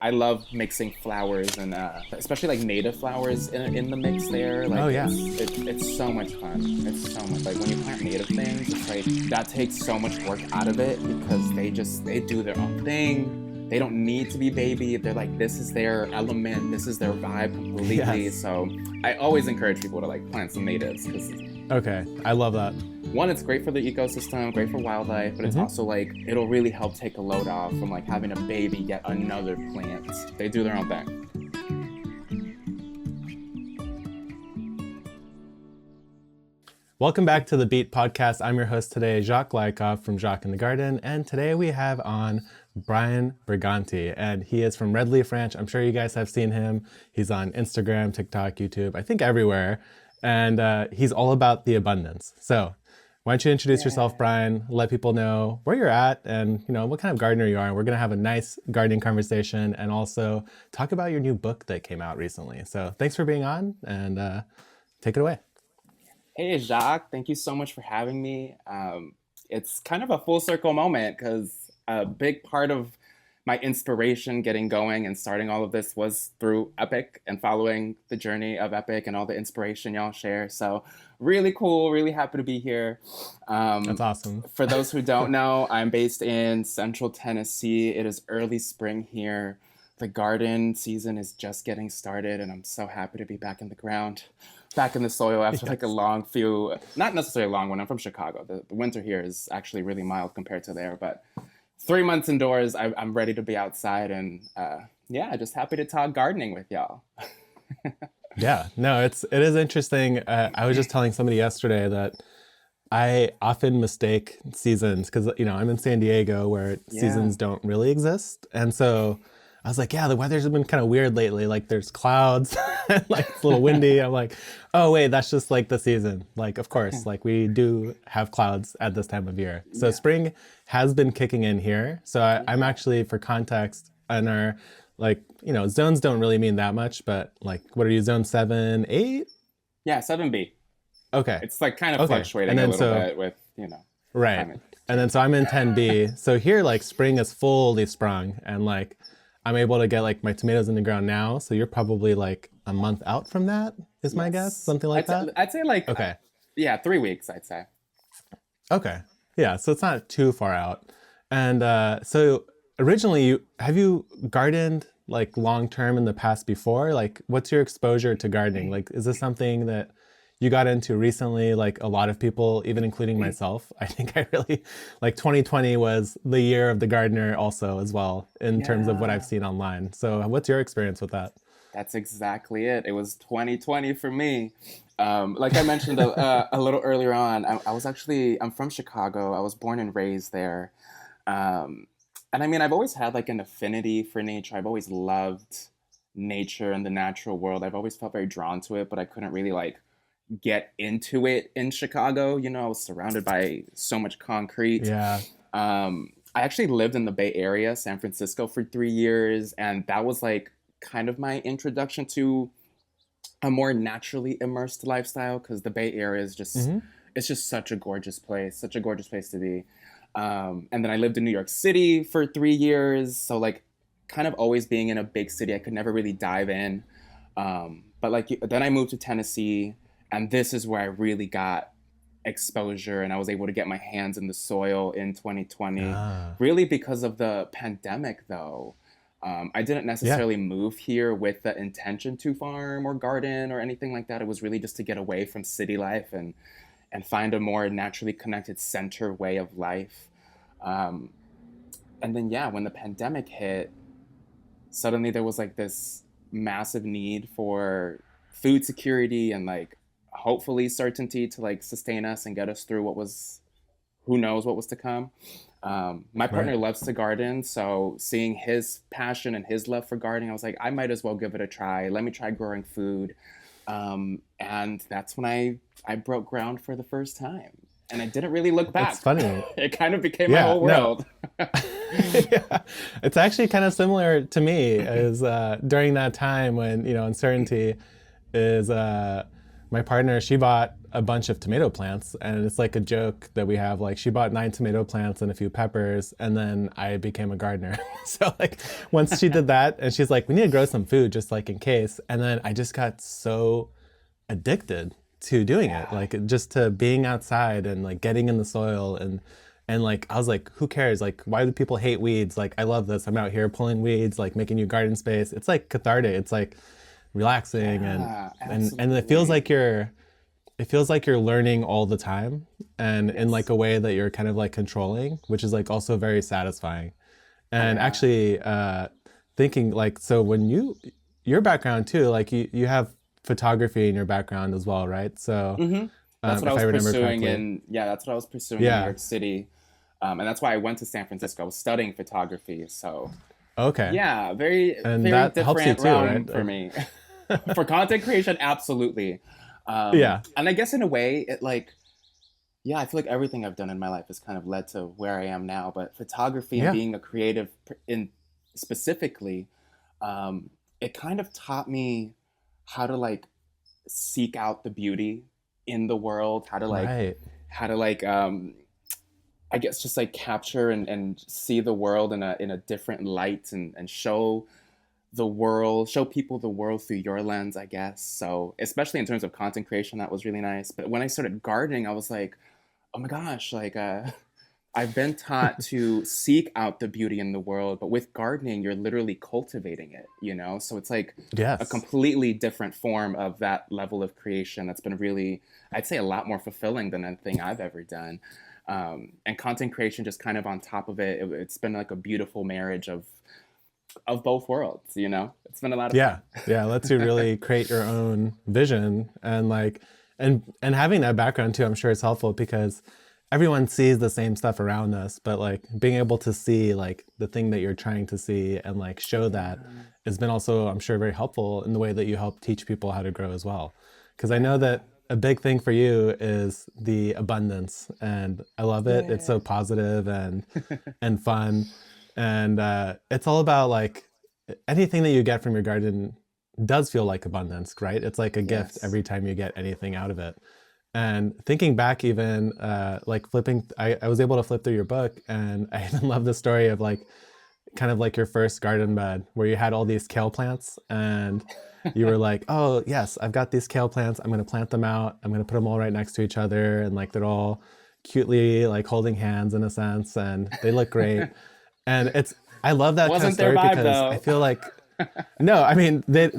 I love mixing flowers and especially like native flowers in the mix there. Like Oh yeah. it's so much fun. It's so much like when you plant native things, it's like that takes so much work out of it because they do their own thing. They don't need to be baby. They're like, this is their element, this is their vibe completely. Yes. So I always encourage people to like plant some natives because Okay. I love that. one, it's great for the ecosystem, great for wildlife, but it's also like it'll really help take a load off from like having a baby get another plant. They do their own thing. Welcome back to the Beet Podcast. I'm your host today, Jacques from Jacques in the Garden, and today we have on Brian Brigantti, and he is from Red Leaf Ranch. I'm sure you guys have seen him. He's on Instagram, TikTok, YouTube, I think everywhere, and he's all about the abundance. So why don't you introduce yourself, Brian, let people know where you're at and what kind of gardener you are. And we're going to have a nice gardening conversation and also talk about your new book that came out recently. So thanks for being on and take it away. Hey, Jacques, thank you so much for having me. It's kind of a full circle moment because a big part of my inspiration getting going and starting all of this was through Epic and following the journey of Epic and all the inspiration y'all share. So really cool, really happy to be here. That's awesome. For those who don't know, I'm based in Central Tennessee. It is early spring here. The garden season is just getting started and I'm so happy to be back in the ground, back in the soil after like a long few, not necessarily a long one. I'm from Chicago. The winter here is actually really mild compared to there, but 3 months indoors, I'm ready to be outside and just happy to talk gardening with y'all. Yeah, no, it is interesting. I was just telling somebody yesterday that I often mistake seasons because, I'm in San Diego where seasons don't really exist. And so I was like, yeah, the weather's been kind of weird lately. Like there's clouds, and, like it's a little windy. I'm like, oh wait, that's just like the season. Like, of course, like we do have clouds at this time of year. So spring has been kicking in here. So I'm actually, for context, in our zones don't really mean that much, but like, what are you, zone 7, 8? Yeah, 7B. Okay. It's like kind of fluctuating a little bit with, Right. climate. And then so I'm in 10B. So here, like spring is fully sprung and like, I'm able to get like my tomatoes in the ground now. So you're probably like a month out from that is my guess, something like that. I'd say like, okay. 3 weeks, I'd say. Okay. Yeah. So it's not too far out. And so originally, have you gardened like long-term in the past before? Like what's your exposure to gardening? Like, is this something that you got into recently? Like a lot of people, even including myself, I think I really, like 2020 was the year of the gardener also as well, in terms of what I've seen online. So what's your experience with that? That's exactly it. It was 2020 for me. Like I mentioned a little earlier on, I'm from Chicago. I was born and raised there. And I mean, I've always had like an affinity for nature. I've always loved nature and the natural world. I've always felt very drawn to it, but I couldn't really like get into it in Chicago. I was surrounded by so much concrete. Yeah. I actually lived in the Bay Area, San Francisco, for 3 years, and that was like kind of my introduction to a more naturally immersed lifestyle because the Bay Area is just it's just such a gorgeous place to be. And then I lived in New York City for 3 years, so like kind of always being in a big city, I could never really dive in. But like then I moved to Tennessee. And this is where I really got exposure and I was able to get my hands in the soil in 2020. Really because of the pandemic, though. I didn't necessarily move here with the intention to farm or garden or anything like that. It was really just to get away from city life and find a more naturally connected center way of life. And then, when the pandemic hit, suddenly there was like this massive need for food security and like hopefully certainty to like sustain us and get us through who knows what was to come. My partner loves to garden, so seeing his passion and his love for gardening, I was like, I might as well give it a try. Let me try growing food. And that's when I broke ground for the first time. And I didn't really look back. It's funny. It kind of became my whole world. Yeah. It's actually kind of similar to me as during that time when, uncertainty is my partner, she bought a bunch of tomato plants, and it's like a joke that we have. Like, she bought 9 tomato plants and a few peppers, and then I became a gardener. So like, once she did that, and she's like, we need to grow some food just like in case. And then I just got so addicted to doing it, like just to being outside and like getting in the soil, and like I was like, who cares? Like, why do people hate weeds? Like, I love this. I'm out here pulling weeds, like making new garden space. It's like cathartic. It's like relaxing, and it feels like you're learning all the time, and in like a way that you're kind of like controlling, which is like also very satisfying. And actually thinking like, so when your background too, like you have photography in your background as well, right? So That's what I if was I remember pursuing correctly. that's what I was pursuing in New Yeah. York City. And that's why I went to San Francisco. I was studying photography. So Okay. yeah, very, And very that helps you different too, realm right? for me. For content creation, absolutely. Yeah. And I guess in a way, it like, yeah, I feel like everything I've done in my life has kind of led to where I am now. But photography and Yeah. being a creative in specifically, it kind of taught me how to like seek out the beauty in the world, Right. how to like I guess just like capture and see the world in a different light, and show people the world through your lens, I guess. So especially in terms of content creation, that was really nice. But when I started gardening, I was like, oh my gosh, like I've been taught to seek out the beauty in the world, but with gardening, you're literally cultivating it, you know? So it's like a Yes. completely different form of that level of creation that's been really, I'd say, a lot more fulfilling than anything I've ever done. And content creation just kind of on top of it, it's been like a beautiful marriage of both worlds, you know? It's been a lot of Yeah. fun. Yeah. It lets you really create your own vision, and like, and having that background too, I'm sure it's helpful because everyone sees the same stuff around us, but like being able to see like the thing that you're trying to see and like show that Yeah, has been also, I'm sure, very helpful in the way that you help teach people how to grow as well. Because I know yeah, that a big thing for you is the abundance, and I love it. It's yeah. so positive and fun, and it's all about like anything that you get from your garden does feel like abundance, right? It's like a gift Yes. every time you get anything out of it. And thinking back, even like flipping, I was able to flip through your book, and I even love the story of like kind of like your first garden bed where you had all these kale plants, and you were like, oh yes, I've got these kale plants, I'm going to plant them out, I'm going to put them all right next to each other, and like they're all cutely like holding hands in a sense, and they look great. And it's, I love that kind of Wasn't their story vibe because I though. feel like, no, I mean, they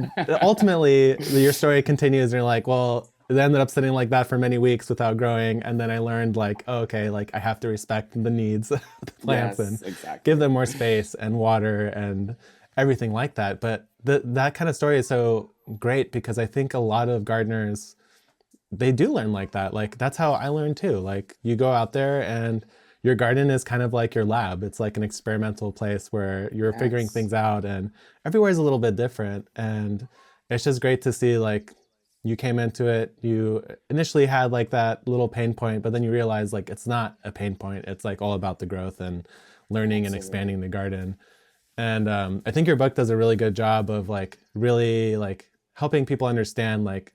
ultimately your story continues, and you're like, well, it ended up sitting like that for many weeks without growing, and then I learned like, oh, okay, like I have to respect the needs of the plants and Yes, give exactly. them more space and water and everything like that. But that kind of story is so great because I think a lot of gardeners, they do learn like that. Like that's how I learned too. Like you go out there and your garden is kind of like your lab. It's like an experimental place where you're figuring Yes. things out, and everywhere is a little bit different. And it's just great to see like you came into it, you initially had like that little pain point, but then you realize like it's not a pain point. It's like all about the growth and learning and expanding Absolutely. the garden. And I think your book does a really good job of like really like helping people understand like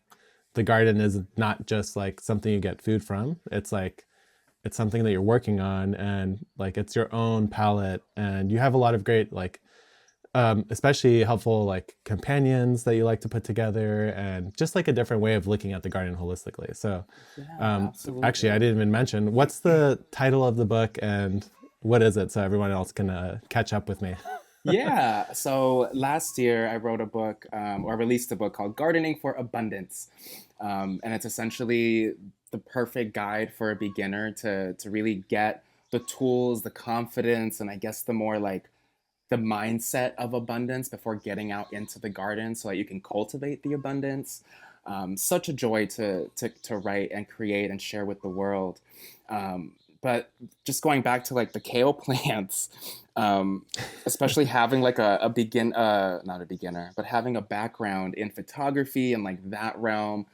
the garden is not just like something you get food from. It's like it's something that you're working on, and like it's your own palette, and you have a lot of great like especially helpful like companions that you like to put together, and just like a different way of looking at the garden holistically. So Yeah, actually I absolutely. didn't even mention what's the title of the book and what is it, so everyone else can catch up with me. Yeah. So last year I wrote a book, or released a book called Gardening for Abundance. And it's essentially the perfect guide for a beginner to really get the tools, the confidence, and I guess the more like the mindset of abundance before getting out into the garden so that you can cultivate the abundance. Such a joy to write and create and share with the world. But just going back to like the kale plants, um, especially having like not a beginner, but having a background in photography and like that realm,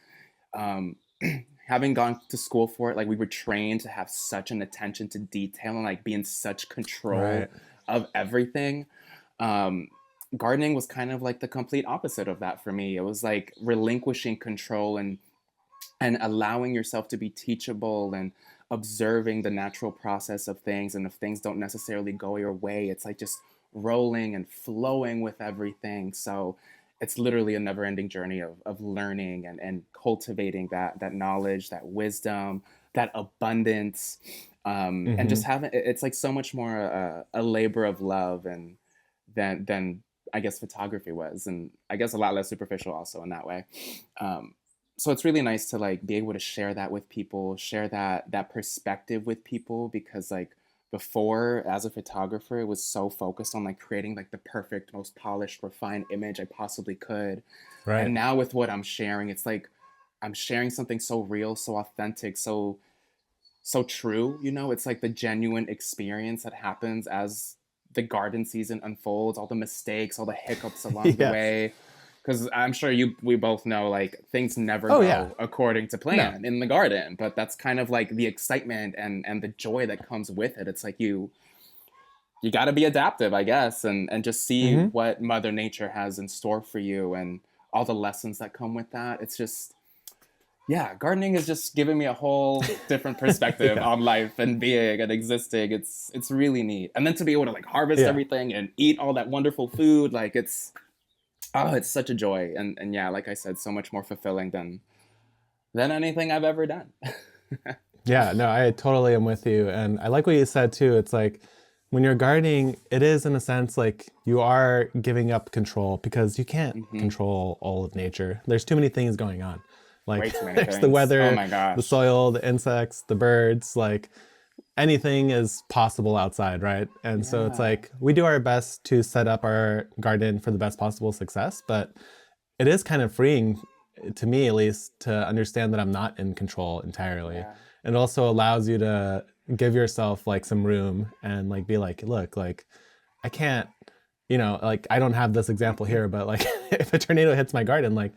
um, having gone to school for it, like we were trained to have such an attention to detail and like be in such control Right. of everything. Um, Gardening was kind of like the complete opposite of that for me. It was like relinquishing control and and allowing yourself to be teachable and observing the natural process of things. And if things don't necessarily go your way, it's like just rolling and flowing with everything. So it's literally a never ending journey of learning and cultivating that knowledge, that wisdom, that abundance. And Mm-hmm. just having it's like so much more a labor of love and than I guess photography was, and I guess a lot less superficial also in that way. Um, so it's really nice to like be able to share that with people, share that perspective with people, because like before as a photographer, it was so focused on like creating like the perfect, most polished, refined image I possibly could. Right. And now with what I'm sharing, it's like I'm sharing something so real, so authentic, so true. It's like the genuine experience that happens as the garden season unfolds, all the mistakes, all the hiccups along the Yes. way. Because I'm sure we both know like things never Oh yeah. go according to No. plan in the garden, but that's kind of like the excitement and the joy that comes with it. It's like you got to be adaptive, I guess, and just see Mm-hmm. what Mother Nature has in store for you and all the lessons that come with that. It's just, yeah, gardening is just giving me a whole different perspective Yeah. on life and being and existing. It's really neat. And then to be able to like harvest Yeah. everything and eat all that wonderful food, like it's such a joy. And yeah, like I said, so much more fulfilling than anything I've ever done. Yeah, no, I totally am with you. And I like what you said too. It's like when you're gardening, it is in a sense like you are giving up control because you can't Hmm. control all of nature. There's too many things going on. Way Like too many there's the things. Oh weather, my the gosh. soil, the insects, the birds, like anything is possible outside, right? And so it's Yeah. like we do our best to set up our garden for the best possible success, but it is kind of freeing to me at least to understand that I'm not in control entirely. Yeah. And it also allows you to give yourself like some room and like be like, look, like I can't, like I don't have this example Hmm. here, but like if a tornado hits my garden, like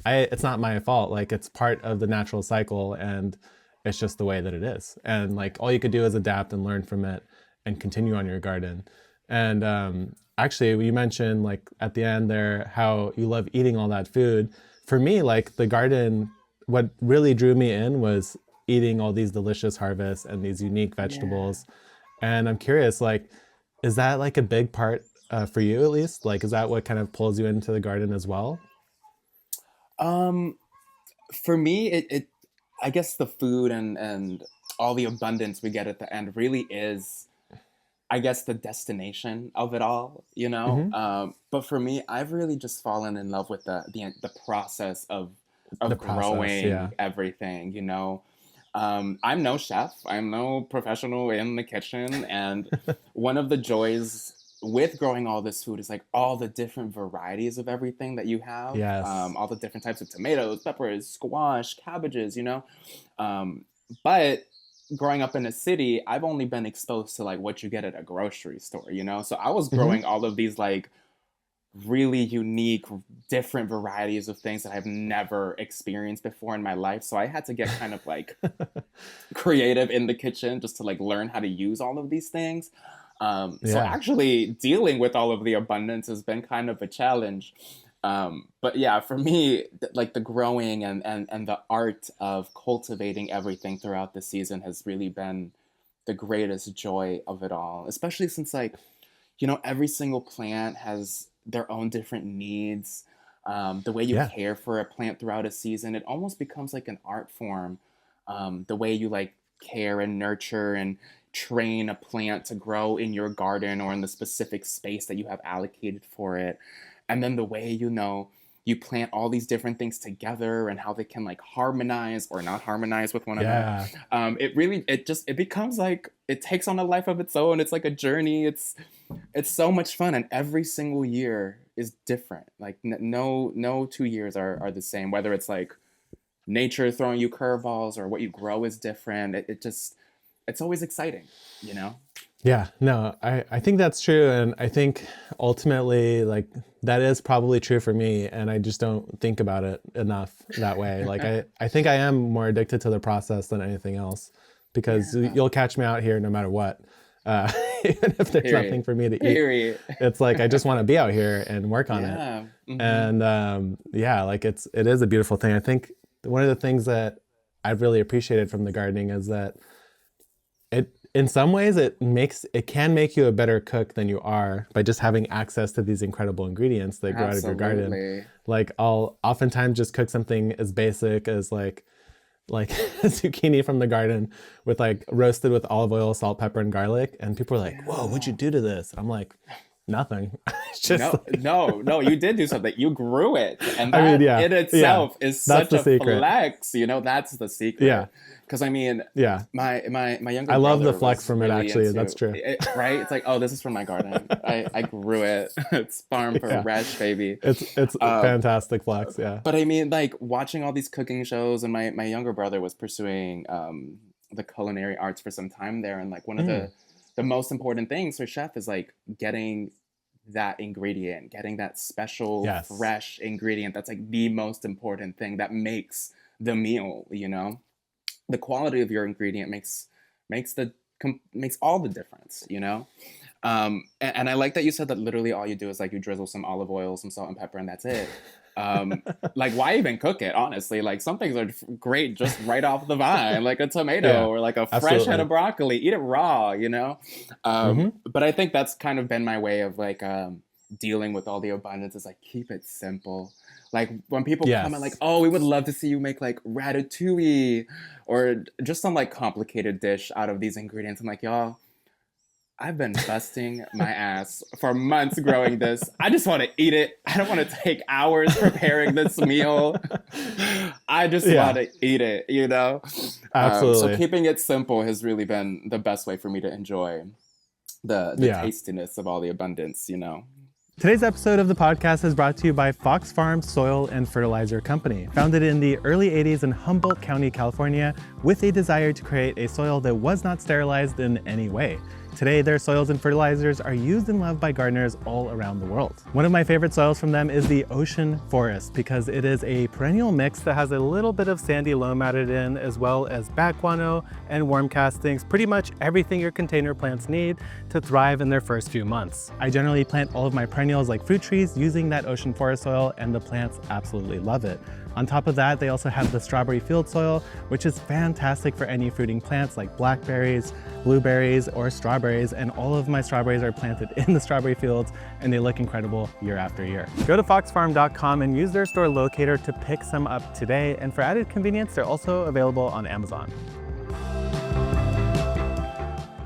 it's not my fault. Like it's part of the natural cycle and it's just the way that it is. And like all you could do is adapt and learn from it and continue on your garden. And actually, you mentioned like at the end there how you love eating all that food. For me, like the garden, what really drew me in was eating all these delicious harvests and these unique Yeah. vegetables. And I'm curious, like, is that like a big part for you at least? Like, is that what kind of pulls you into the garden as well? Um, for me, it I guess the food and all the abundance we get at the end really is, I guess, the destination of it all, you know. Hmm. But for me, I've really just fallen in love with the process The of process, growing yeah. everything, you know. I'm no chef. I'm no professional in the kitchen, and one of the joys with growing all this food is like all the different varieties of everything that you have, Yes. all the different types of tomatoes, peppers, squash, cabbages, you know. Um, but growing up in a city, I've only been exposed to like what you get at a grocery store, you know? So I was Hmm. growing all of these like really unique, different varieties of things that I've never experienced before in my life. So I had to get kind of like creative in the kitchen just to like learn how to use all of these things. So Yeah. actually dealing with all of the abundance has been kind of a challenge. But yeah, for me, like the growing and the art of cultivating everything throughout the season has really been the greatest joy of it all, especially since like, every single plant has their own different needs. The way you Yeah. care for a plant throughout a season, it almost becomes like an art form. The way you like care and nurture and train a plant to grow in your garden or in the specific space that you have allocated for it. And then the way, you plant all these different things together and how they can like harmonize or not harmonize with one another. Yeah. It becomes like it takes on a life of its own. It's like a journey. It's so much fun, and every single year is different. Like no 2 years are the same. Whether it's like nature throwing you curveballs or what you grow is different. It's always exciting, you know. Yeah, no, I think that's true. And I think ultimately, like, that is probably true for me. And I just don't think about it enough that way. Like, I think I am more addicted to the process than anything else because Yeah. you'll catch me out here no matter what. Uh, even if there's Period. nothing for me to eat, Period. it's like I just want to be out here and work on it. Yeah. Hmm. And yeah, like it is a beautiful thing. I think one of the things that I've really appreciated from the gardening is that in some ways it can make you a better cook than you are by just having access to these incredible ingredients that grow out of your garden. Like I'll oftentimes just cook something as basic as like zucchini from the garden with like roasted with olive oil, salt, pepper, and garlic. And people are like, whoa, what'd you do to this? I'm like, nothing. It's just no, you did do something. You grew it. And that in itself is such a flex. You know, that's the secret. Yeah. Because I mean, my younger I love brother the flex from really it, actually. into, that's true. Right? It's like, oh, this is from my garden. I grew it. It's farm fresh, baby. It's fantastic flex, yeah. But I mean, like watching all these cooking shows, and my younger brother was pursuing the culinary arts for some time there. And like one of the most important things for chef is like getting that ingredient, getting that special fresh ingredient. That's like the most important thing that makes the meal, you know? The quality of your ingredient makes all the difference, you know? And I like that you said that literally all you do is like you drizzle some olive oil, some salt and pepper, and that's it. Like why even cook it, honestly? Like some things are great just right off the vine, like a tomato or like a fresh head of broccoli. Eat it raw, you know? But I think that's kind of been my way of like dealing with all the abundance, is like keep it simple. Like when people comment like, oh, we would love to see you make like ratatouille or just some like complicated dish out of these ingredients. I'm like, y'all, I've been busting my ass for months growing this. I just want to eat it. I don't want to take hours preparing this meal. I just want to eat it, you know? Absolutely. So keeping it simple has really been the best way for me to enjoy the tastiness of all the abundance, you know? Today's episode of the podcast is brought to you by Fox Farm Soil and Fertilizer Company. Founded in the early 80s in Humboldt County, California, with a desire to create a soil that was not sterilized in any way. Today, their soils and fertilizers are used and loved by gardeners all around the world. One of my favorite soils from them is the Ocean Forest because it is a perennial mix that has a little bit of sandy loam added in, as well as bat guano and worm castings, pretty much everything your container plants need to thrive in their first few months. I generally plant all of my perennials like fruit trees using that Ocean Forest soil, and the plants absolutely love it. On top of that, they also have the strawberry field soil, which is fantastic for any fruiting plants like blackberries, blueberries, or strawberries. And all of my strawberries are planted in the strawberry fields, and they look incredible year after year. Go to foxfarm.com and use their store locator to pick some up today. And for added convenience, they're also available on Amazon.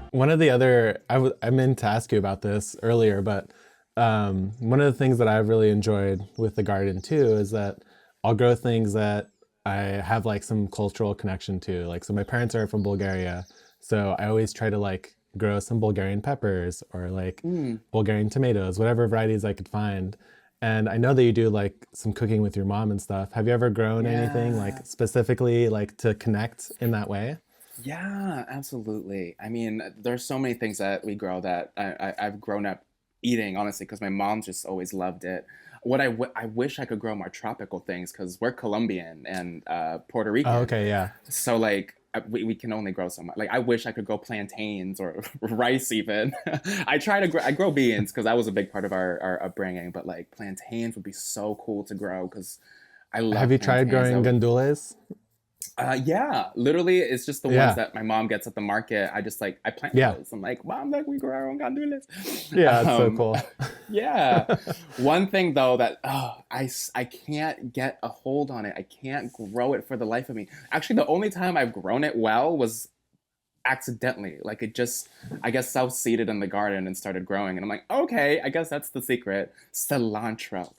One of the other, I meant to ask you about this earlier, but one of the things that I've really enjoyed with the garden too is that I'll grow things that I have like some cultural connection to. Like, so my parents are from Bulgaria, so I always try to like grow some Bulgarian peppers or like Bulgarian tomatoes, whatever varieties I could find. And I know that you do like some cooking with your mom and stuff. Have you ever grown anything like specifically like to connect in that way? Yeah, absolutely. I mean, there's so many things that we grow that I've grown up eating, honestly, because my mom just always loved it. What I wish I could grow more tropical things because we're Colombian and Puerto Rican. Oh, okay, yeah. So like we can only grow so much. Like I wish I could grow plantains or rice even. I grow beans because that was a big part of our upbringing. But like plantains would be so cool to grow because I love. Have you tried growing gandules? Yeah, literally, it's just the ones that my mom gets at the market. I plant those. I'm like, Mom, like we grow our own gandules. Yeah, it's so cool. Yeah. One thing though that I can't get a hold on it. I can't grow it for the life of me. Actually, the only time I've grown it well was accidentally. Like it just, I guess, self-seeded in the garden and started growing. And I'm like, okay, I guess that's the secret. Cilantro.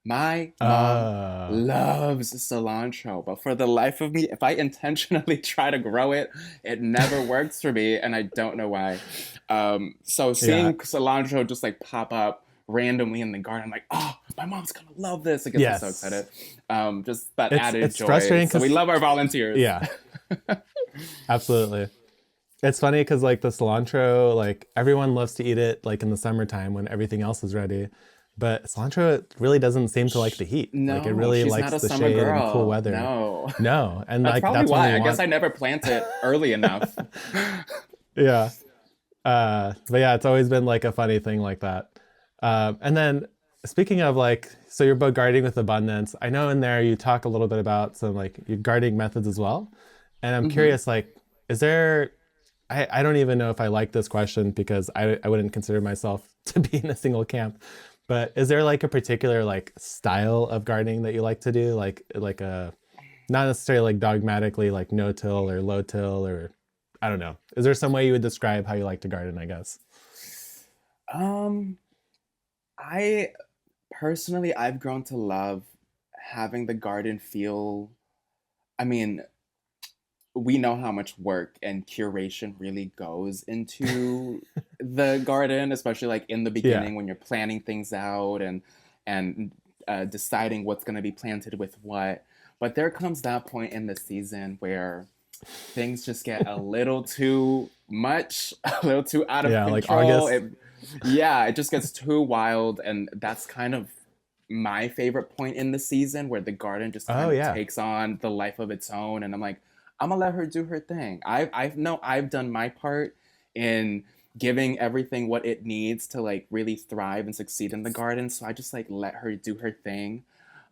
My mom loves cilantro, but for the life of me, if I intentionally try to grow it, it never works for me, and I don't know why. So seeing cilantro just like pop up randomly in the garden, I'm like, oh, my mom's gonna love this. I guess I'm so excited. Just that added joy. Frustrating, so we love our volunteers. Yeah, absolutely. It's funny because like the cilantro, like everyone loves to eat it like in the summertime when everything else is ready. But cilantro really doesn't seem to like the heat. No, like it really likes the shade and cool weather. No, and that's like probably that's why. I guess I never plant it early enough. Yeah, but yeah, it's always been like a funny thing like that. And then speaking of like, so your book Gardening with Abundance, I know in there you talk a little bit about some like your gardening methods as well. And I'm Hmm. curious, like, is there, I don't even know if I like this question because I wouldn't consider myself to be in a single camp, but is there like a particular like style of gardening that you like to do? Like a, not necessarily like dogmatically like no till or low till, or I don't know. Is there some way you would describe how you like to garden, I guess? Um, I personally, I've grown to love having the garden feel, I mean, we know how much work and curation really goes into the garden, especially like in the Yeah. beginning when you're planning things out and deciding what's going to be planted with what. But there comes that point in the season where things just get a little too much, a little too out of Yeah, like control. August. Yeah, it just gets too wild, and that's kind of my favorite point in the season where the garden just Oh kind of yeah. takes on the life of its own, and I'm like, I'm gonna let her do her thing. I've no, I've done my part in giving everything what it needs to like really thrive and succeed in the garden. So I just like let her do her thing.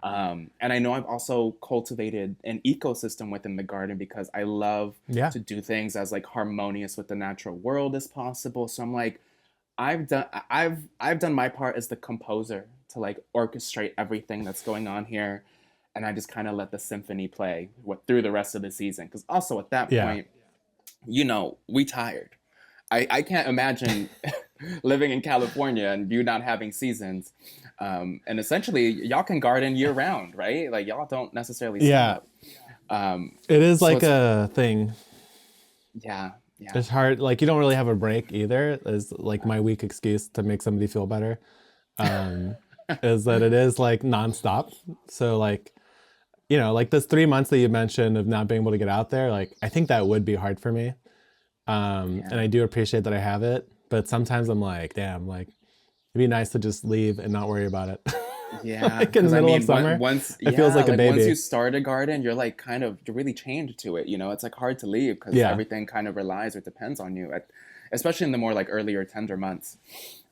And I know I've also cultivated an ecosystem within the garden because I love Yeah. to do things as like harmonious with the natural world as possible. So I'm like, I've done my part as the composer to like orchestrate everything that's going on here, and I just kind of let the symphony play through the rest of the season. Because also at that Yeah. point, we tired. I can't imagine living in California and you not having seasons. And essentially, y'all can garden year round, right? Like y'all don't necessarily Yeah. stop. Um, It is so like it's a thing. yeah, yeah, It's hard. Like you don't really have a break either. Is like my weak excuse to make somebody feel better. Um, is that it is like nonstop. So like, like this 3 months that you mentioned of not being able to get out there, like I think that would be hard for me. And yeah. I do appreciate that I have it, but sometimes I'm like, damn, like it'd be nice to just leave and not worry about it. Yeah, Like in the because I middle of mean, summer, once, it feels yeah, like a like once baby. you start a garden, you're like you're really chained to it. It's like hard to leave because Yeah. everything kind of relies or depends on you, especially in the more like earlier tender months.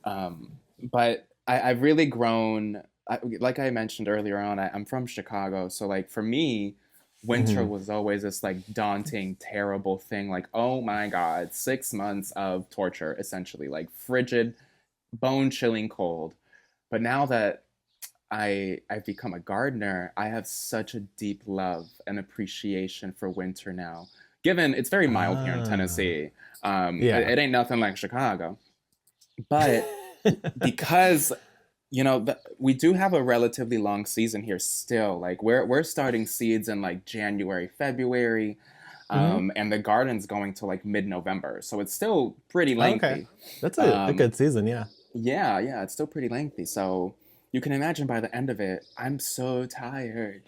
But I've really grown. Like I mentioned earlier on, I'm from Chicago, so like for me, winter Hmm. was always this like daunting, terrible thing. Like, oh my God, 6 months of torture, essentially, like frigid, bone chilling cold. But now that I've become a gardener, I have such a deep love and appreciation for winter now. Given it's very mild here in Ah, Tennessee, yeah. it ain't nothing like Chicago. But because we do have a relatively long season here still. Like we're starting seeds in like January, February, Hmm. and the garden's going to like mid-November, so it's still pretty Okay. lengthy. That's a Um, good season. Yeah. yeah, yeah, it's still pretty lengthy. So you can imagine by the end of it, I'm so tired.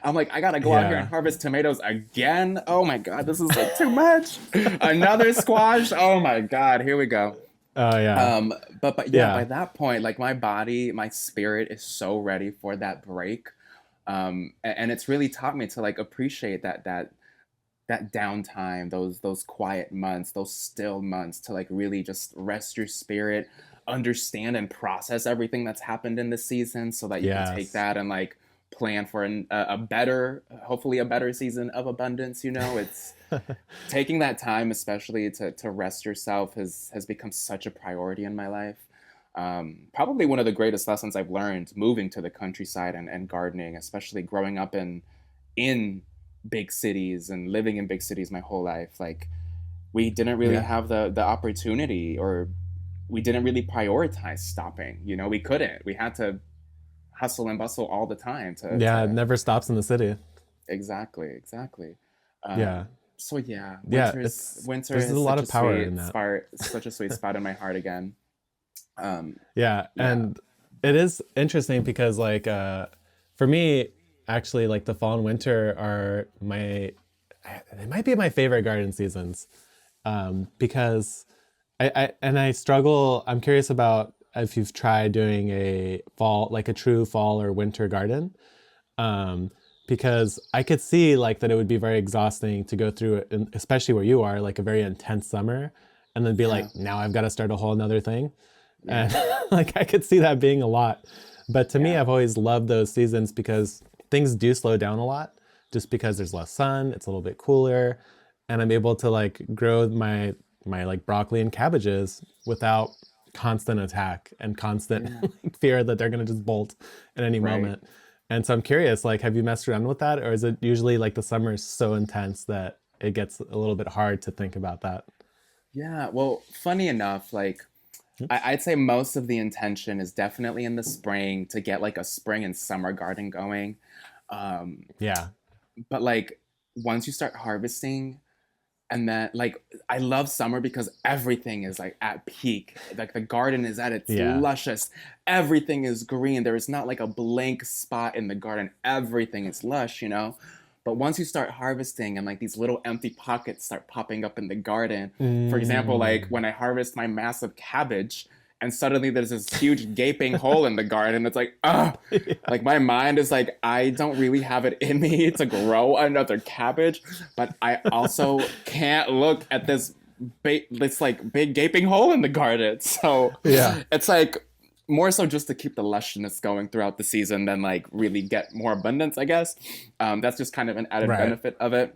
I'm like, I gotta go out here and Yeah. harvest tomatoes again. Oh my God, this is like too much. Another squash. Oh my God, here we go. Oh yeah. But yeah, by Yeah. that point, like my body, my spirit is so ready for that break. And it's really taught me to like appreciate that downtime, those quiet months, those still months to like really just rest your spirit, understand and process everything that's happened in the season so that you can take Yes. that and like plan for a better, hopefully a better season of abundance. It's taking that time, especially to rest yourself, has become such a priority in my life. Probably one of the greatest lessons I've learned moving to the countryside and gardening, especially growing up in big cities and living in big cities my whole life. Like we didn't really Yeah. have the opportunity, or we didn't really prioritize stopping. We couldn't. We had to hustle and bustle all the time Yeah. It to never stops in the city. exactly, exactly. Yeah. So yeah, Yeah. winter There's a is lot such a of power in sweet that. spot, such a sweet spot in my heart again. Um, Yeah, yeah, and it is interesting because like for me actually like the fall and winter are they might be my favorite garden seasons. Because I struggle. I'm curious about if you've tried doing a fall, like a true fall or winter garden, um, because I could see like that it would be very exhausting to go through it, and especially where you are, like a very intense summer, and then be yeah, like, now I've got to start a whole nother thing, and yeah, like I could see that being a lot. But to me, yeah, I've always loved those seasons because things do slow down a lot. just because there's less sun, it's a little bit cooler, and I'm able to like grow my like broccoli and cabbages without constant attack and constant like, fear that they're going to just bolt at any moment. And so I'm curious, like, have you messed around with that, or is it usually like the summer is so intense that it gets a little bit hard to think about that? Yeah, well, funny enough, like I'd say most of the intention is definitely in the spring to get like a spring and summer garden going. Um, Yeah. but like once you start harvesting, and then like I love summer because everything is like at peak. Like the garden is at its Yeah. lushest. Everything is green. There is not like a blank spot in the garden. Everything is lush, you know? But once you start harvesting and like these little empty pockets start popping up in the garden, for example, like Mm. when I harvest my massive cabbage and suddenly there's this huge gaping hole in the garden, it's like, ah, like my mind is like, I don't really have it in me to grow another cabbage, but I also can't look at this like big gaping hole in the garden. So Yeah. it's like more so just to keep the lushness going throughout the season than like really get more abundance, I guess. That's just kind of an added Right. benefit of it.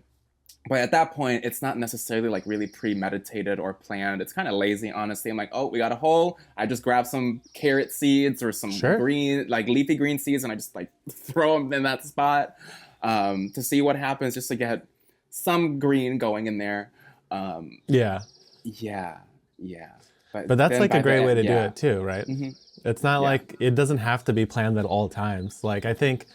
But at that point, it's not necessarily like really premeditated or planned. It's kind of lazy, honestly. I'm like, oh, we got a hole. I just grab some carrot seeds or some Sure. green, like leafy green seeds, and I just like throw them in that spot to see what happens, just to get some green going in there. Um, Yeah. yeah, yeah. But But that's then like by a great the way to do yeah, it too, right? hmm It's not yeah, like it doesn't have to be planned at all times. Like I think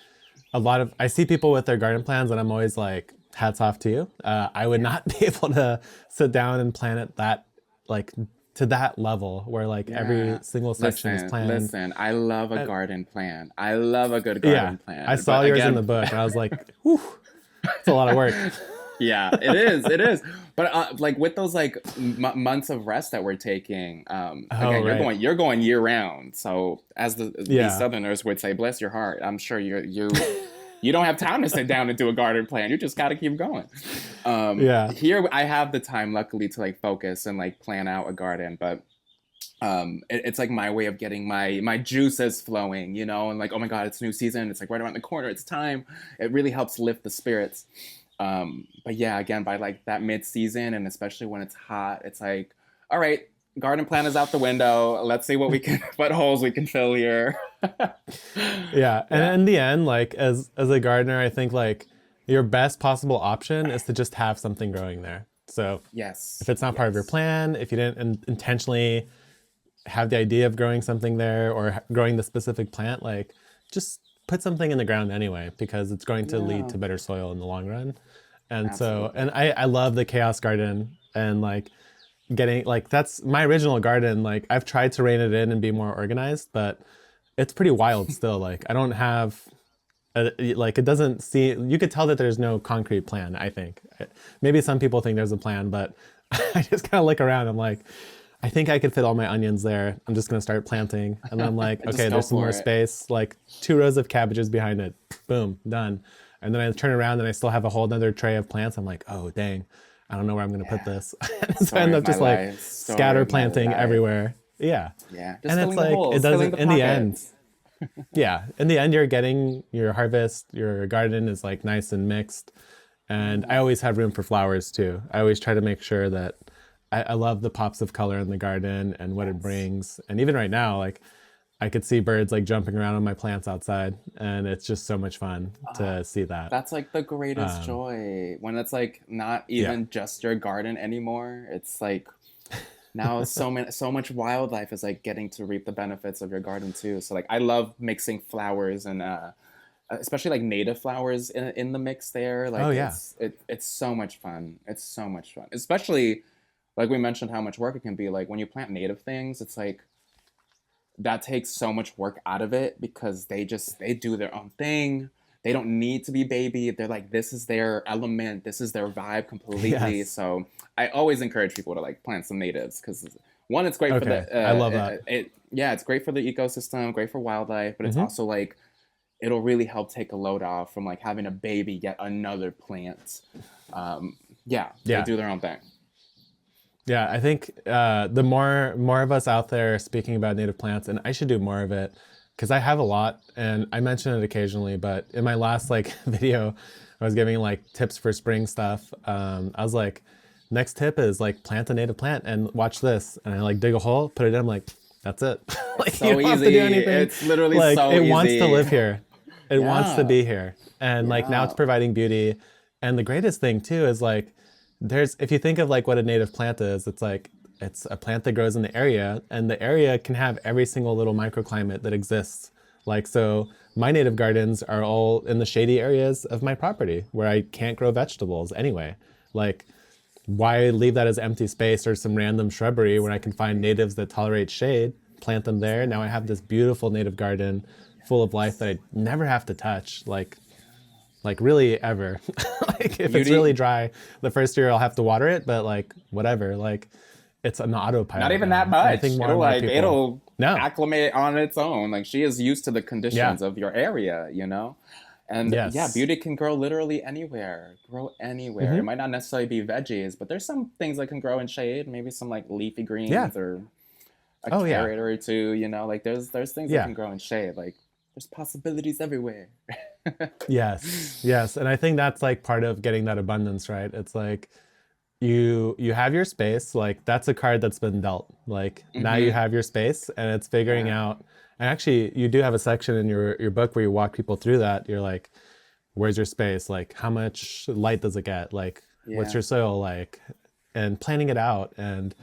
I see people with their garden plans and I'm always like, hats off to you. I would yeah, not be able to sit down and plan it that like to that level where like every yeah. single section is Listen, planned. listen. I love a And garden plan. I love a good yeah, garden I plan. saw But yours in the again, book and I was like, whew, it's a lot of work. yeah, it is. It is. But like with those like months of rest that we're taking, Oh, again, right. you're going year round. So as these Yeah. Southerners would say, bless your heart. I'm sure you don't have time to sit down and do a garden plan. You just got to keep going. Yeah. Here I have the time, luckily, to like focus and like plan out a garden, but it's like my way of getting my juices flowing, you know, and like, oh my God, it's new season. It's like right around the corner. It's time. It really helps lift the spirits. But yeah, again, by like that mid season, and especially when it's hot, it's like, all right, garden plan is out the window. Let's see what holes we can fill here. Yeah. And Yeah. in the end, like as a gardener, I think like your best possible option is to just have something growing there. So if Yes. it's not part of your Yes. plan, if you didn't intentionally have the idea of growing something there or growing the specific plant, like just put something in the ground anyway, because it's going to lead Yeah. to better soil in the long run. And so, Absolutely. and I love the chaos garden and like getting like, that's my original garden. Like I've tried to rein it in and be more organized, but it's pretty wild still. Like I don't have like it doesn't see, you could tell that there's no concrete plan, I think. Maybe some people think there's a plan, but I just kind of look around. I'm like, I think I could fit all my onions there. I'm just going to start planting. And then I'm like, Just okay, go there's some for more it. space, like 2 rows of cabbages behind it. Boom, done. And then I turn around and I still have a whole nother tray of plants. I'm like, oh, dang, I don't know where I'm going to put Yeah. this. So I Story end of up my just like life. Story scatter of my planting life. everywhere. Yeah. Yeah. Just And it's filling the like, it holes, filling doesn't, the in the end, pockets. yeah, in the end, you're getting your harvest, your garden is like nice and mixed. And I always have room for flowers too. I always try to make sure that I love the pops of color in the garden and what it Yes. brings. And even right now, like I could see birds like jumping around on my plants outside. And it's just so much fun Ah, to see that. that's like the greatest Um, joy when it's like not yeah. even just your garden anymore. It's like now so much wildlife is like getting to reap the benefits of your garden too. So like I love mixing flowers and especially like native flowers in the mix there. Oh, Like yeah. it's so much fun. It's so much fun. Especially like we mentioned how much work it can be. Like when you plant native things, it's like that takes so much work out of it because they do their own thing. They don't need to be babied. They're like this is their element, this is their vibe completely. Yes. So I always encourage people to like plant some natives because one, it's great for Okay. I love that. yeah, it's great for the ecosystem, great for wildlife, but it's Hmm. also like it'll really help take a load off from like having a baby yet another plant. Yeah, they Yeah. do their own thing. Yeah, I think the more of us out there speaking about native plants, and I should do more of it. because I have a lot, and I mention it occasionally, but in my last like video, I was giving like tips for spring stuff. I was like, next tip is like plant a native plant and watch this. And I like dig a hole, put it in, I'm like, that's it. It's Like you so don't have to do easy. anything. It's literally Like so it wants to easy. live here. It wants to Yeah. be here. And like now it's Yeah. providing beauty. And the greatest thing too is like, if you think of like what a native plant is, it's like, it's a plant that grows in the area, and the area can have every single little microclimate that exists. Like, so my native gardens are all in the shady areas of my property where I can't grow vegetables anyway. Like, why leave that as empty space or some random shrubbery when I can find natives that tolerate shade, plant them there? Now I have this beautiful native garden full of life that I never have to touch, like really ever. Like if it's Beauty. really dry, the first year I'll have to water it, but like whatever, like it's an autopilot. Not even now. that And I much. think more It'll and more like people. it'll No. acclimate on its own. Like she is used to the Yeah. conditions of your area, you know? And yeah, Yes. beauty can grow literally anywhere. Grow anywhere. It Hmm. might not necessarily be veggies, but there's some things that can grow in shade, maybe some like leafy Yeah. greens or a Oh yeah. carrot or two, you know, like there's things that Yeah. can grow in shade. Like there's possibilities everywhere. Yes. Yes. And I think that's like part of getting that abundance, right? It's like you have your space, like that's a card that's been dealt. Like now you Mm-hmm. have your space, and it's figuring Yeah. out. And actually you do have a section in your book where you walk people through that. You're like, where's your space? Like how much light does it get? Like what's Yeah. your soil like? And planning it out. And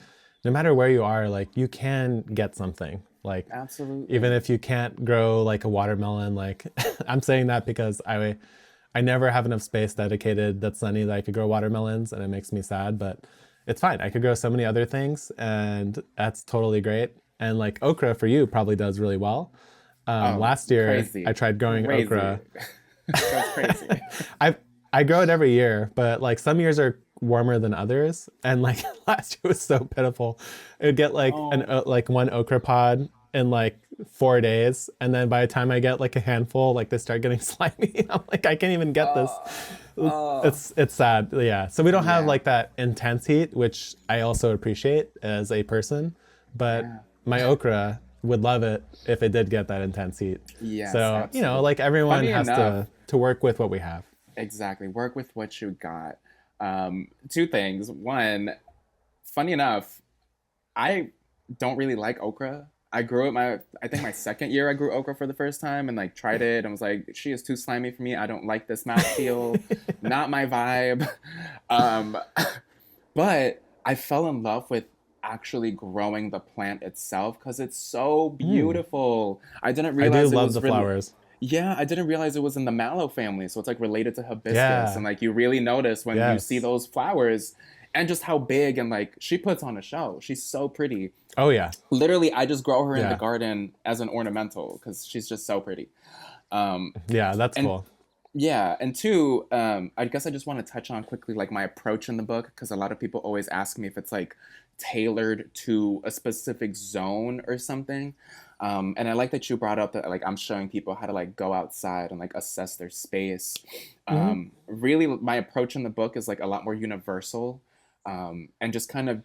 no matter where you are, like you can get something. Like even Absolutely. if you can't grow like a watermelon, like I'm saying that because I never have enough space dedicated that's sunny that I could grow watermelons, and it makes me sad, but it's fine. I could grow so many other things, and that's totally great. And like okra for you probably does really well. Oh, Last year I crazy. tried growing Crazy. okra. Goes crazy. I I grow it every year, but like some years are warmer than others, and like last year was so pitiful. It would get like Oh. like one okra pod in like 4 days, and then by the time I get like a handful, like they start getting slimy. I'm like, I can't even get this. Oh. Oh. It's sad. Yeah. So we don't have Yeah. like that intense heat, which I also appreciate as a person, but Yeah. my okra would love it if it did get that intense heat. Yes, So, absolutely. like everyone Funny has enough, to work with what we have. exactly. Work with what you got. Two things. One, funny enough, I don't really like okra. I grew it I think my second year I grew okra for the first time and like tried it and was like, she is too slimy for me. I don't like this mouthfeel. Not my vibe. Um, but I fell in love with actually growing the plant itself because it's so Mm, beautiful. I didn't I do realize it love was the flowers. yeah, I didn't realize it was in the mallow family. So it's like related to hibiscus. And Yeah. like you really notice when you see Yes. those flowers and just how big and like she puts on a show. She's so pretty. Oh yeah. Literally, I just grow her in the Yeah. garden as an ornamental because she's just so pretty. Um, Yeah, that's and cool. yeah, and two, I guess I just want to touch on quickly like my approach in the book because a lot of people always ask me if it's like tailored to a specific zone or something. And I like that you brought up that like I'm showing people how to like go outside and like assess their space. Hmm. Really, my approach in the book is like a lot more universal, and just kind of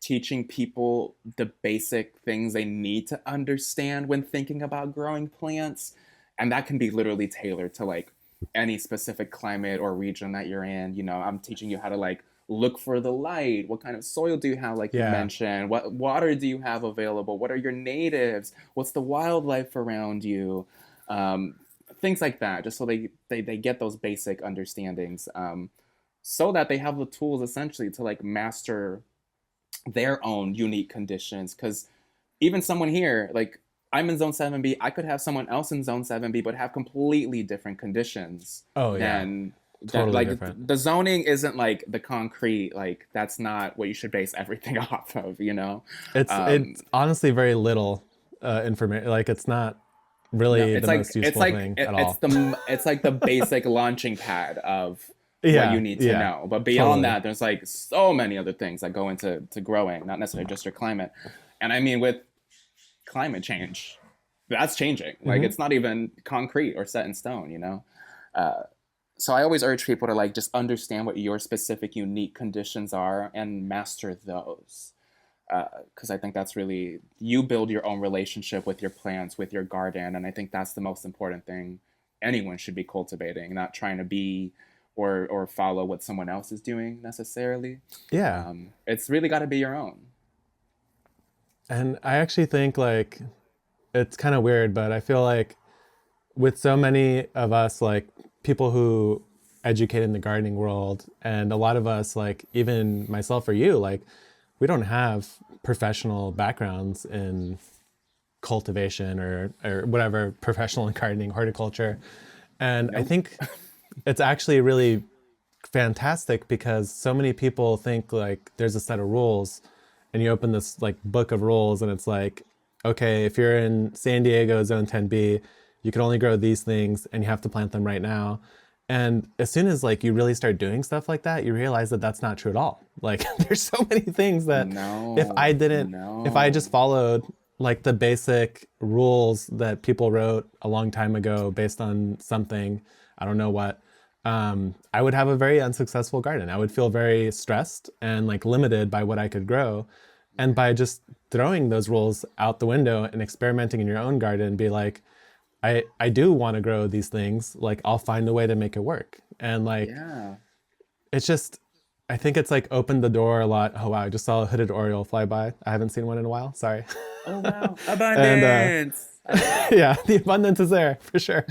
teaching people the basic things they need to understand when thinking about growing plants. And that can be literally tailored to like any specific climate or region that you're in. You know, I'm teaching you how to like look for the light. What kind of soil do you have, like you Yeah. mentioned? What water do you have available? What are your natives? What's the wildlife around you? Um, Things like that, just so they get those basic understandings, so that they have the tools essentially to like master their own unique conditions. Because even someone here, like I'm in zone 7B, I could have someone else in zone 7B, but have completely different conditions Oh yeah. than Totally like different. the zoning isn't like the concrete, like that's not what you should base everything off of, you know? Um, It's honestly very little information. Like it's not no, really the most useful thing at all. it's like the basic launching pad of what you Yeah. need to Yeah. know. But beyond Totally. that, there's like so many other things that go into growing, not necessarily just your climate. And I mean, with climate change, that's changing. Like Hmm. it's not even concrete or set in stone, you know? Uh, so I always urge people to like just understand what your specific unique conditions are and master those. because I think that's really, you build your own relationship with your plants, with your garden. And I think that's the most important thing anyone should be cultivating, not trying to be or follow what someone else is doing necessarily. Yeah. It's really got to be your own. And I actually think like it's kind of weird, but I feel like with so many of us, like people who educate in the gardening world, and a lot of us, like even myself or you, like we don't have professional backgrounds in cultivation or whatever, professional in gardening, horticulture. And I think it's actually really fantastic because so many people think like there's a set of rules, and you open this like book of rules and it's like, okay, if you're in San Diego zone 10B, you can only grow these things and you have to plant them right now. And as soon as like you really start doing stuff like that, you realize that that's not true at all. Like there's so many things that if I just followed like the basic rules that people wrote a long time ago based on something, I don't know what, I would have a very unsuccessful garden. I would feel very stressed and like limited by what I could grow. And by just throwing those rules out the window and experimenting in your own garden, be like, I do want to grow these things. Like I'll find a way to make it work. And like, it's just, I think it's like opened the door a lot. Oh wow, I just saw a hooded Oriole fly by. I haven't seen one in a while. Sorry. Oh wow, abundance. Yeah, the abundance is there for sure.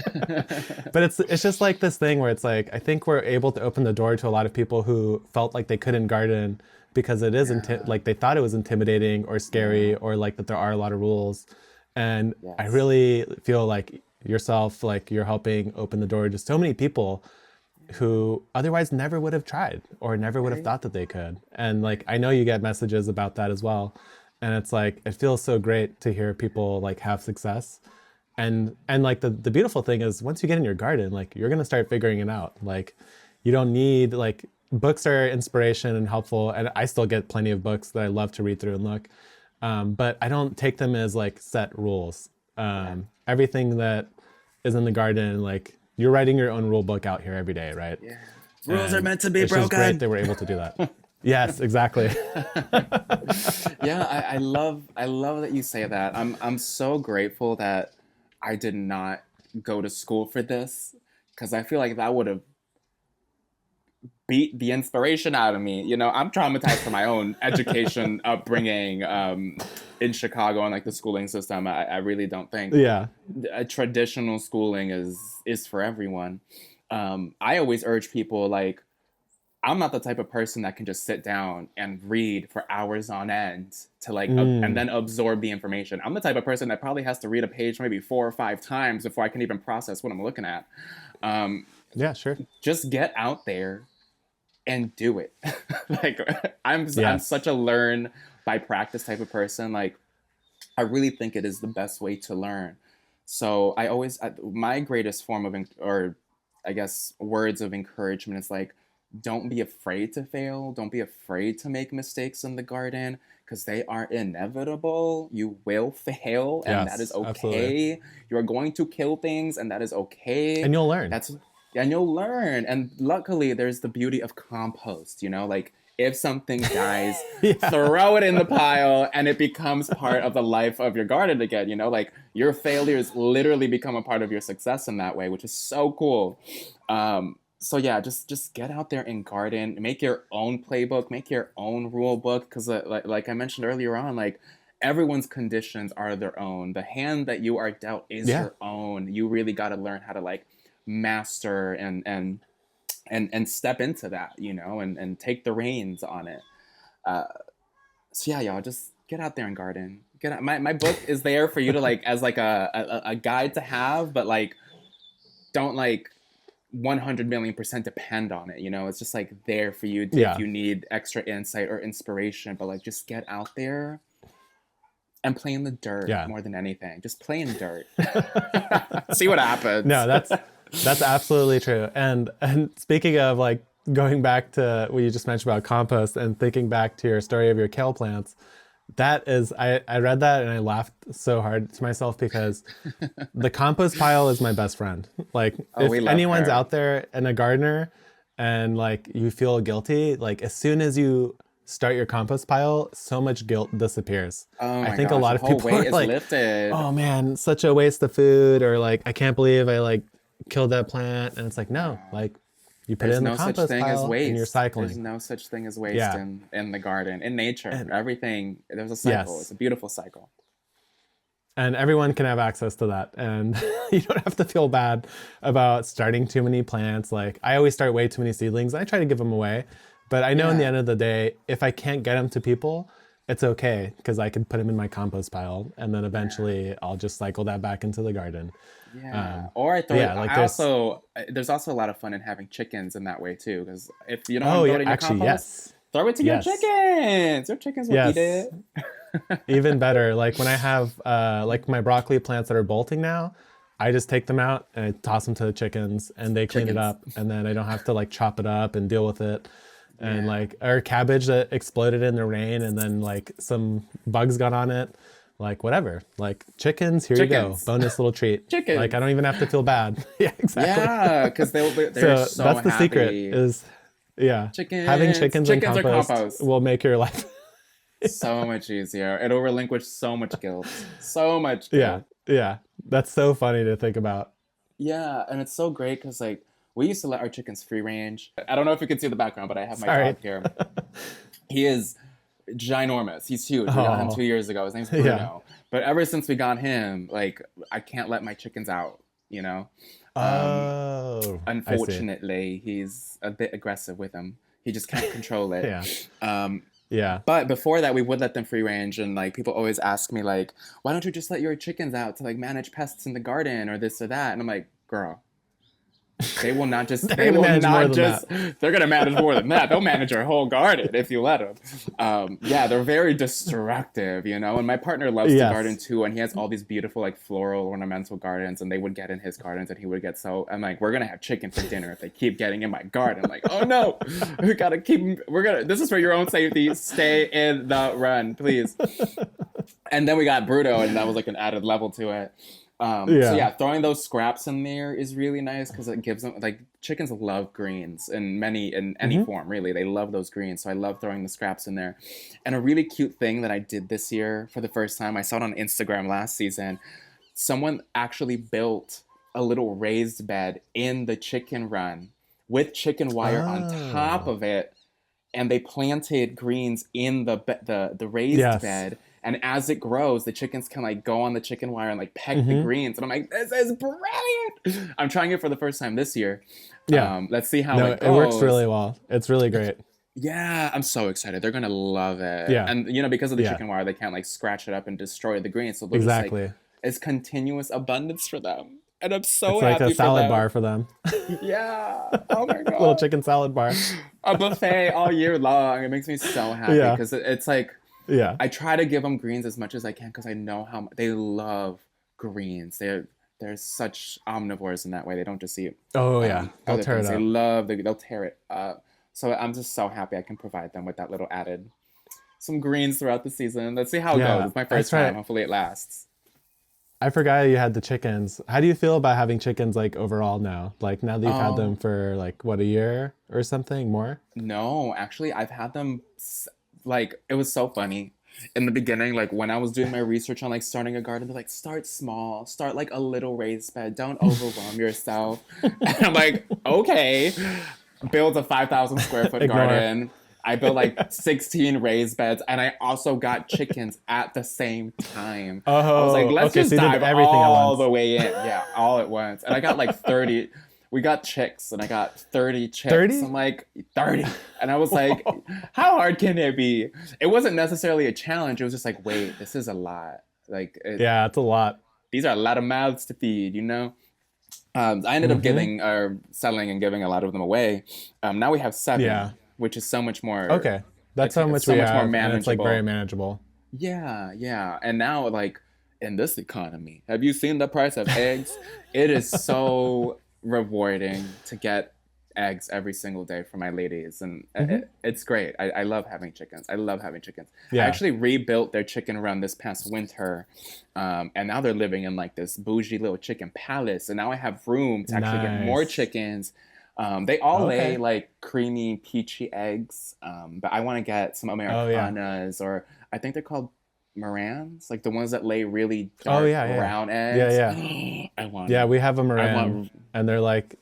But it's just like this thing where it's like, I think we're able to open the door to a lot of people who felt like they couldn't garden because it is like they thought it was intimidating or scary or like that there are a lot of rules. And I really feel like yourself, like you're helping open the door to so many people who otherwise never would have tried or never would have thought that they could. And like, I know you get messages about that as well. And it's like, it feels so great to hear people like have success. And like the beautiful thing is once you get in your garden, like you're going to start figuring it out. Like you don't need, like books are inspiration and helpful. And I still get plenty of books that I love to read through and look. But I don't take them as like set rules. Everything that is in the garden, like you're writing your own rule book out here every day, right? Yeah. Rules are meant to be broken. It's just great they were able to do that. Yes, exactly. Yeah, I love that you say that. I'm so grateful that I did not go to school for this, because I feel like that would have beat the inspiration out of me. You know, I'm traumatized for my own education upbringing in Chicago and like the schooling system. I really don't think a traditional schooling is for everyone. I always urge people, like, I'm not the type of person that can just sit down and read for hours on end to like, and then absorb the information. I'm the type of person that probably has to read a page maybe 4 or 5 times before I can even process what I'm looking at. Yeah, sure. Just get out there and do it. Like I'm such a learn by practice type of person. Like I really think it is the best way to learn. So my greatest form of, or I guess words of encouragement is like, don't be afraid to fail. Don't be afraid to make mistakes in the garden, because they are inevitable. You will fail, and that is okay. Absolutely. You are going to kill things, and that is okay. And you'll learn. And you'll learn. And luckily, there's the beauty of compost, you know, like if something dies, throw it in the pile and it becomes part of the life of your garden again, you know, like your failures literally become a part of your success in that way, which is so cool. So yeah, just get out there and garden, make your own playbook, make your own rule book. Because like I mentioned earlier on, like everyone's conditions are their own. The hand that you are dealt is your own. You really got to learn how to like master and step into that, you know, and take the reins on it. So yeah, y'all, just get out there and garden. Get out. My book is there for you to like as like a guide to have, but like don't like 100 million% depend on it, you know. It's just like there for you if you need extra insight or inspiration, but like just get out there and play in the dirt more than anything. Just play in dirt. See what happens. No, that's absolutely true. And speaking of like going back to what you just mentioned about compost and thinking back to your story of your kale plants, that is, I read that and I laughed so hard to myself because the compost pile is my best friend. Like if anyone's out there and a gardener and like you feel guilty, like as soon as you start your compost pile, so much guilt disappears. Oh I my think a gosh, lot the of whole people weight are is like, lifted. oh man, such a waste of food, or like, I can't believe I like killed that plant. And it's like, no, Yeah. like you put it There's in the no such compost thing as pile and you're waste. There's cycling. no such thing as waste Yeah. in the garden, in nature. And Everything, there's a cycle. It's yes. a beautiful cycle. And everyone can have access to that. And you don't have to feel bad about starting too many plants. Like I always start way too many seedlings. I try to give them away. But I know in the Yeah. end of the day, if I can't get them to people, it's okay because I can put them in my compost pile and then eventually I'll just cycle that back into the garden. Yeah. Or I throw it. Yeah, like There's also a lot of fun in having chickens in that way too. Because if you don't want oh to throw yeah, it in your actually, compost, yes. throw it to your Yes. chickens. Your chickens will eat Yes. it. Even better. Like when I have like my broccoli plants that are bolting now, I just take them out and I toss them to the chickens and they clean it Chickens. up. And then I don't have to like chop it up and deal with it. And Yeah. like our cabbage that exploded in the rain and then like some bugs got on it. Like whatever, like chickens, here you go. Chickens. Bonus little treat. Chickens. Like I don't even have to feel bad. Yeah, exactly. Yeah, because they're So so that's the secret happy. is, yeah, Chickens. having chickens and Chickens or compost compost. will make your life. So much easier. It'll relinquish so much guilt. So much Yeah, guilt. yeah. That's so funny to think about. Yeah, and it's so great because like we used to let our chickens free range. I don't know if you can see the background, but I have my Sorry. dog here. He is ginormous. He's huge. We got him Oh. 2 years ago. His name's Bruno. But ever since we got him, like I can't let my chickens out. You know. Oh, I see. Unfortunately, he's a bit aggressive with them. He just can't control it. Yeah, yeah. But before that, we would let them free range, and like people always ask me like, "Why don't you just let your chickens out to like manage pests in the garden or this or that?" And I'm like, "Girl, they will not just. They will manage more not than just. They're gonna manage more than that. They'll manage your whole garden if you let them." Yeah, they're very destructive, you know. And my partner loves to Yes. garden too, and he has all these beautiful like floral ornamental gardens, and they would get in his gardens, and he would get so. I'm like, we're gonna have chicken for dinner if they keep getting in my garden. I'm like, oh no, we gotta keep. We're gonna. This is for your own safety. Stay in the run, please. And then we got Bruno, and that was like an added level to it. So yeah, throwing those scraps in there is really nice because it gives them like chickens love greens in any form really. They love those greens, so I love throwing the scraps in there. And a really cute thing that I did this year for the first time, I saw it on Instagram last season. Someone actually built a little raised bed in the chicken run with chicken wire on top of it, and they planted greens in the raised bed. And as it grows, the chickens can like go on the chicken wire and like peck the greens. And I'm like, this is brilliant. I'm trying it for the first time this year. Yeah. Let's see how it goes. It works really well. It's really great. Yeah, I'm so excited. They're going to love it. Yeah. And, you know, because of the chicken wire, they can't like scratch it up and destroy the greens. So they're just like, it's continuous abundance for them. And I'm so happy for them. It's like a salad bar for them. Yeah. Oh my God. Little chicken salad bar. A buffet all year long. It makes me so happy because it's like, I try to give them greens as much as I can because I know how they love greens. They're such omnivores in that way. They don't just eat. Oh yeah, they'll tear it up. They'll tear it up. So I'm just so happy I can provide them with that little added, some greens throughout the season. Let's see how it goes. It's my first time. Hopefully it lasts. I forgot you had the chickens. How do you feel about having chickens like overall now? Like now that you've had them for like what, a year or something more? No, actually I've had them. Like, it was so funny in the beginning, like when I was doing my research on like starting a garden, they're like, start small, start like a little raised bed, don't overwhelm yourself. And I'm like, okay, build a 5,000 square foot garden. I built like 16 raised beds, and I also got chickens at the same time. I was like, let's just dive all the way in. Yeah, all at once. And I got like 30. We got chicks, and I got 30 chicks. 30? I'm like, 30. And I was like, how hard can it be? It wasn't necessarily a challenge. It was just like, wait, this is a lot. Like, it's a lot. These are a lot of mouths to feed, you know? I ended up selling and giving a lot of them away. Now we have 7, which is so much more. Okay. That's how much so we much have, more manageable. and it's like very manageable. Yeah, yeah. And now, like, in this economy, have you seen the price of eggs? It is so rewarding to get eggs every single day for my ladies, and it's great. I love having chickens. I actually rebuilt their chicken run this past winter, and now they're living in like this bougie little chicken palace, and now I have room to actually get more chickens. They all lay like creamy, peachy eggs, but I want to get some Americanas, or I think they're called Morans, like the ones that lay really dark brown eggs. Yeah. I want. Yeah, we have a Moran, and they're like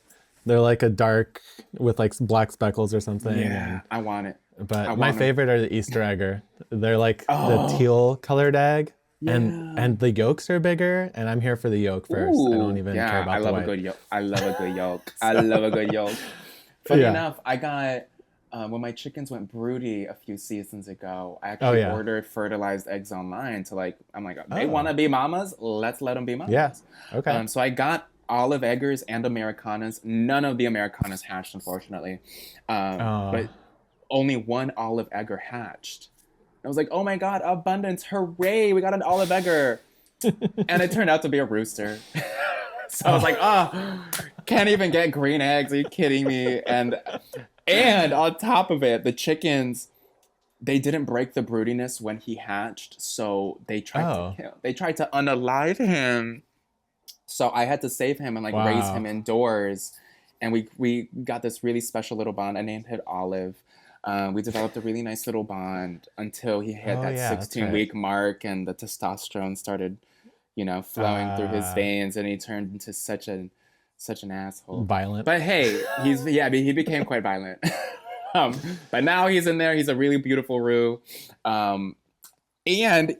a dark with like black speckles or something. Yeah, I want it. But my favorite are the Easter egger. They're like the teal colored egg. Yeah. And the yolks are bigger, and I'm here for the yolk first. I don't even care about the white. I love a good yolk. I love a good yolk. Funny enough, I got when my chickens went broody a few seasons ago, I actually ordered fertilized eggs online I'm like, they want to be mamas, let's let them be mamas. Yeah. Okay. So I got olive eggers and Americanas. None of the Americanas hatched, unfortunately. But only one olive egger hatched. I was like, oh my God, abundance, hooray, we got an olive egger. And it turned out to be a rooster. So I was like, can't even get green eggs, are you kidding me? And on top of it, the chickens, they didn't break the broodiness when he hatched, so they tried to unalive him. So I had to save him and raise him indoors. And we got this really special little bond. I named him Olive. We developed a really nice little bond until he hit that 16-week mark, and the testosterone started, flowing through his veins, and he turned into such an asshole. Violent. But hey, he became quite violent. But now he's in there. He's a really beautiful roux. And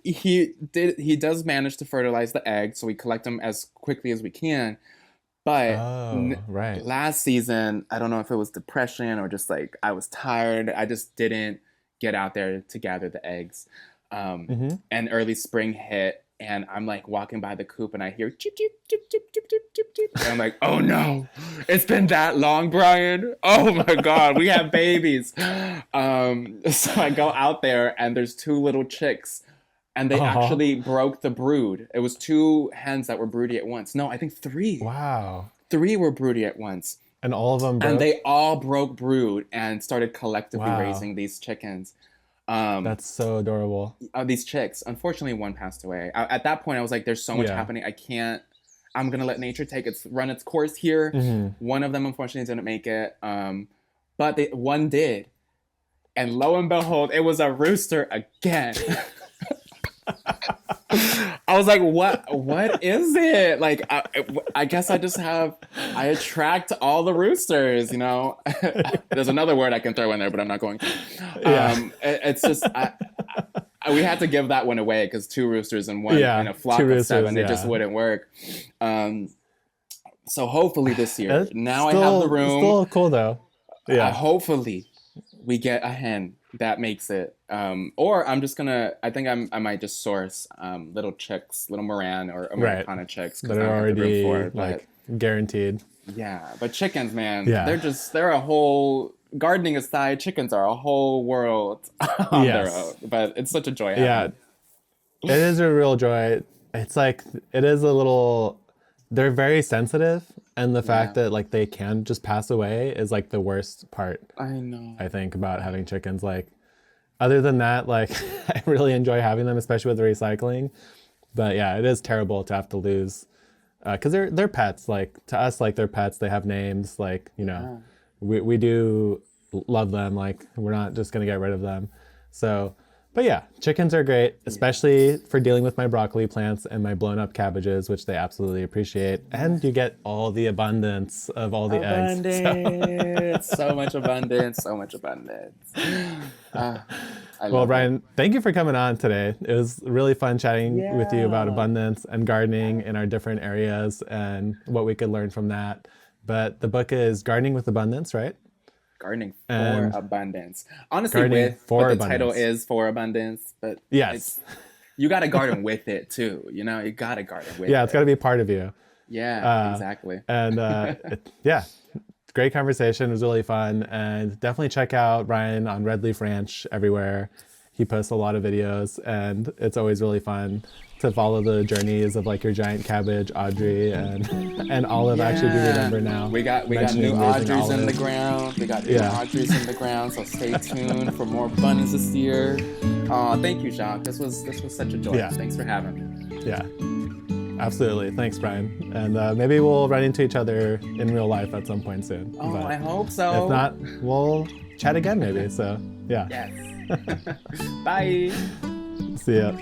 he does manage to fertilize the eggs, so we collect them as quickly as we can. But last season, I don't know if it was depression or just I was tired. I just didn't get out there to gather the eggs. And early spring hit, and I'm walking by the coop, and I hear cheep, cheep, cheep, cheep, cheep, cheep, cheep, cheep. And I'm like, oh no, it's been that long, Brian. Oh my God, we have babies. So I go out there, and there's two little chicks. And they actually broke the brood. It was two hens that were broody at once. No, I think three. Wow. 3 were broody at once. And all of them broke? And they all broke brood and started collectively raising these chickens. That's so adorable. These chicks. Unfortunately, one passed away. At that point, I was like, there's so much happening. I'm going to let nature run its course here. One of them, unfortunately, didn't make it. But one did. And lo and behold, it was a rooster again. I was like, what is it? I guess I attract all the roosters, There's another word I can throw in there, but I'm not going to. It's just, we had to give that one away because 2 roosters and one in a flock of 7, it just wouldn't work. So hopefully this year, I have the room. Still cool though. Yeah. Hopefully we get a hen that makes it. Or I'm just gonna, I might just source little chicks, little Moran or Americana chicks. That are already guaranteed. Yeah, but chickens, man, they're a whole, gardening aside, chickens are a whole world on their own. But it's such a joy. Yeah, it is a real joy. It's it is a little, they're very sensitive. And the fact that they can just pass away is the worst part. I know. I think about having chickens. Other than that, I really enjoy having them, especially with the recycling. But yeah, it is terrible to have to lose, because they're pets. To us, they're pets. They have names. We do love them. We're not just gonna get rid of them. So. But yeah, chickens are great, especially for dealing with my broccoli plants and my blown up cabbages, which they absolutely appreciate. And you get all the abundance of all the eggs. So much abundance, so much abundance. Well, Brian, thank you for coming on today. It was really fun chatting with you about abundance and gardening in our different areas and what we could learn from that. But the book is Gardening with Abundance, right? Gardening for Abundance. Honestly, the title is For Abundance, but you got to garden with it too. You got to garden with it. Yeah, it's got to be a part of you. Yeah, exactly. And great conversation. It was really fun. And definitely check out Ryan on Red Leaf Ranch everywhere. He posts a lot of videos, and it's always really fun to follow the journeys of your giant cabbage, Audrey, and Olive. Actually, do remember now. We got new Audreys in the ground. We got new Audreys in the ground. So stay tuned for more abundance this year. Thank you, Jacques. This was such a joy. Thanks for having me. Yeah. Absolutely. Thanks, Brian. And maybe we'll run into each other in real life at some point soon. Oh, But I hope so. if not, we'll chat again maybe. So, yeah. Yes. Bye. See ya.